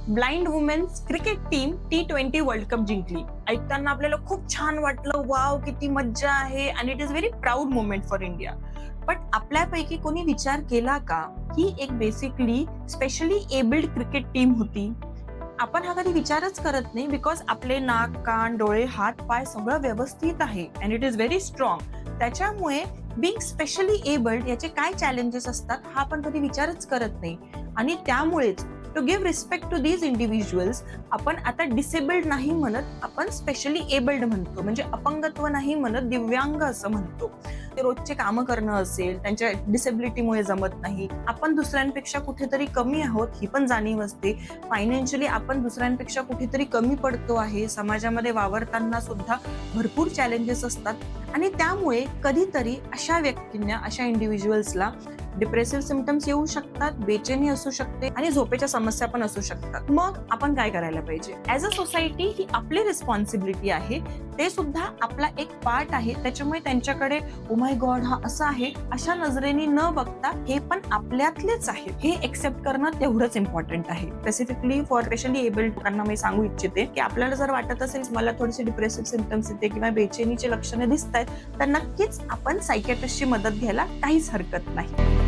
Blind women's cricket team T20 world cup जिंकली. ऐकताना आपल्याला खूप छान वाटलं, वाव किती मज्जा आहे, आणि it is very proud moment for India. But आपल्यापैकी कोणी विचार केला का ही एक basically specially abled cricket team होती? आपण हा कधी विचारच करत नाही, बिकॉज आपले नाक, कान, डोळे, हात, पाय सगळं व्यवस्थित आहे and it is very strong. त्याच्यामुळे बिंग स्पेशली एबल्ड याचे काय चॅलेंजेस असतात हा आपण कधी विचारच करत नाही. आणि त्यामुळेच to give respect to these individuals आपण आता डिसेबल्ड नाही म्हणत, आपण स्पेशली एबल्ड म्हणतो. म्हणजे अपंगत्व नाही म्हणत, दिव्यांग असं म्हणतो. ते रोजचे कामं करणं असेल, त्यांच्या डिसेबिलिटीमुळे जमत नाही, आपण दुसऱ्यांपेक्षा कुठेतरी कमी आहोत ही पण जाणीव असते. फायनान्शियली आपण दुसऱ्यांपेक्षा कुठेतरी कमी पडतो आहे, समाजामध्ये वावरताना सुद्धा भरपूर चॅलेंजेस असतात. आणि त्यामुळे कधीतरी अशा व्यक्तींना, अशा इंडिव्हिज्युअल्सला डिप्रेसिव्ह सिम्पटम्स येऊ शकतात, बेचैनी असू शकते आणि झोपेच्या समस्या पण असू शकतात. मग आपण काय करायला पाहिजे? ऍज अ सोसायटी ही आपली रिस्पॉन्सिबिलिटी आहे, ते सुद्धा आपला एक पार्ट आहे. त्याच्यामुळे त्यांच्याकडे ओ माय गॉड हा असा आहे अशा नजरेने न बघता हे पण आपल्यातलेच आहे हे एक्सेप्ट करणं तेवढंच इम्पॉर्टंट आहे. स्पेसिफिकली फॉर स्पेशली एबल्ड लोकांना मी सांगू इच्छिते की आपल्याला जर वाटत असेल मला थोडेसे डिप्रेसिव्ह सिम्पटम्स येते किंवा बेचैनीचे लक्षणे दिसत आहेत, तर नक्कीच आपण सायकियाट्रिस्टची मदत घ्यायला काहीच हरकत नाही.